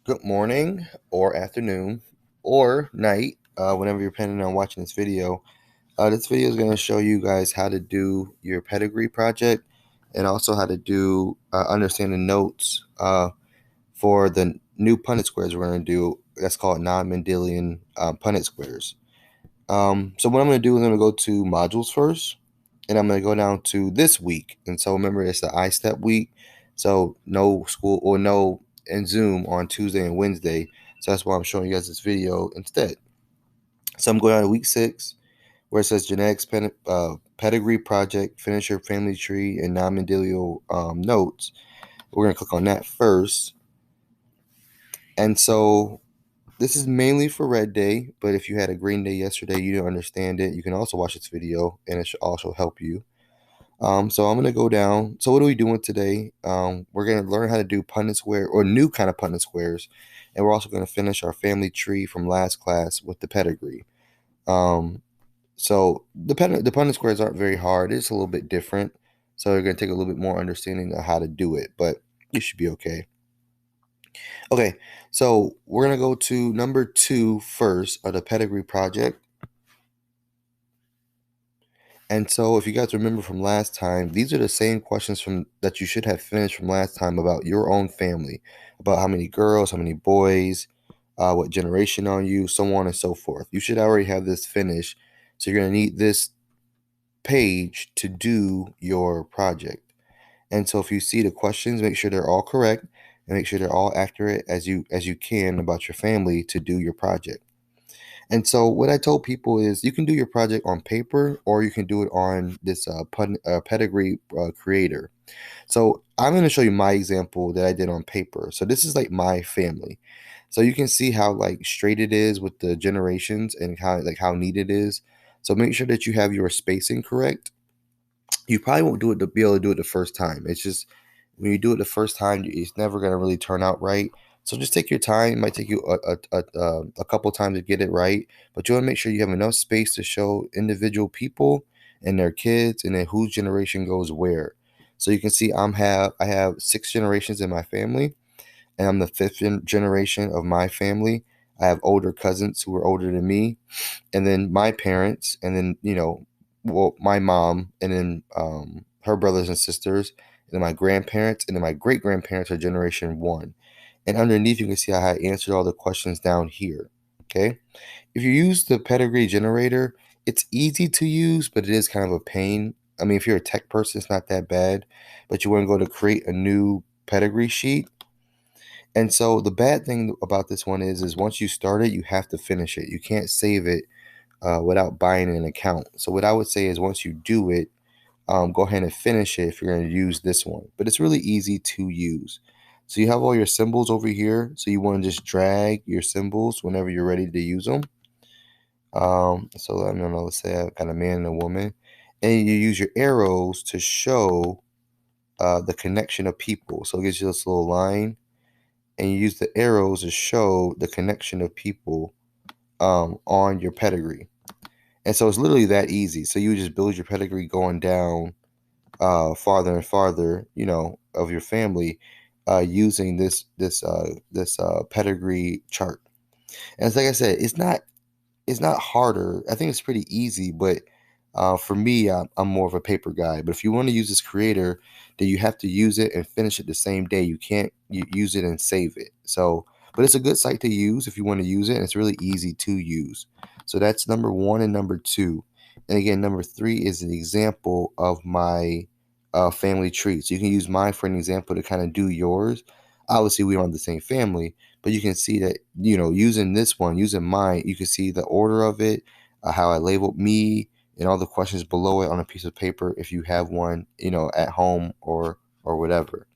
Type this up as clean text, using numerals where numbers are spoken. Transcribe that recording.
Good morning or afternoon or night, whenever you're planning on watching this video. This video is going to show you guys how to do your pedigree project and also how to do understand the notes for the new Punnett squares we're going to do. That's called non-Mendelian Punnett squares. So what I'm going to do is I'm going to go to modules first, and I'm going to go down to this week. And so remember, it's the I-step week. So no school or no in Zoom on Tuesday and Wednesday. So that's why I'm showing you guys this video instead. So I'm going on to week 6, where it says genetics pedigree project, finish your family tree and non-Mendelian notes. We're going to click on that first. And so this is mainly for red day, but if you had a green day yesterday, you didn't understand it, you can also watch this video and it should also help you. So I'm going to go down. So what are we doing today? We're going to learn how to do Punnett square or new kind of Punnett squares. And we're also going to finish our family tree from last class with the pedigree. So the Punnett squares aren't very hard. It's a little bit different. So you're going to take a little bit more understanding of how to do it, but you should be okay. Okay, so we're going to go to number 2 first of the pedigree project. And so if you guys remember from last time, these are the same questions from that you should have finished from last time about your own family, about how many girls, how many boys, what generation are you, so on and so forth. You should already have this finished. So you're going to need this page to do your project. And so if you see the questions, make sure they're all correct and make sure they're all accurate as you can about your family to do your project. And so what I told people is you can do your project on paper or you can do it on this pedigree creator. So I'm going to show you my example that I did on paper. So this is like my family. So you can see how like straight it is with the generations and how neat it is. So make sure that you have your spacing correct. You probably won't do it to be able to do it the first time. It's just when you do it the first time, it's never going to really turn out right. So just take your time. It might take you a couple times to get it right, but you want to make sure you have enough space to show individual people and their kids, and then whose generation goes where. So you can see I have 6 generations in my family, and I'm the 5th generation of my family. I have older cousins who are older than me, and then my parents, and then my mom, and then her brothers and sisters, and then my grandparents, and then my great grandparents are generation 1. And underneath, you can see how I answered all the questions down here. Okay, if you use the pedigree generator, it's easy to use, but it is kind of a pain. I mean, if you're a tech person, it's not that bad, but you want to go to create a new pedigree sheet. And so the bad thing about this one is once you start it, you have to finish it. You can't save it without buying an account. So what I would say is once you do it, go ahead and finish it if you're going to use this one. But it's really easy to use. So you have all your symbols over here. So you want to just drag your symbols whenever you're ready to use them. So I don't know, let's say I've got a man and a woman. And you use your arrows to show the connection of people. So it gives you this little line. And you use the arrows to show the connection of people on your pedigree. And so it's literally that easy. So you just build your pedigree going down farther and farther, of your family using this pedigree chart. And it's like I said, it's not harder. I think it's pretty easy, but for me, I'm more of a paper guy. But if you want to use this creator, then you have to use it and finish it the same day. You can't use it and save it. So, but it's a good site to use if you want to use it, and it's really easy to use. So that's number 1 and number 2. And again, number 3 is an example of my family tree. So you can use mine for an example to kind of do yours. Obviously, we aren't the same family, but you can see that, using this one, using mine, you can see the order of it, how I labeled me, and all the questions below it on a piece of paper if you have one, at home or whatever.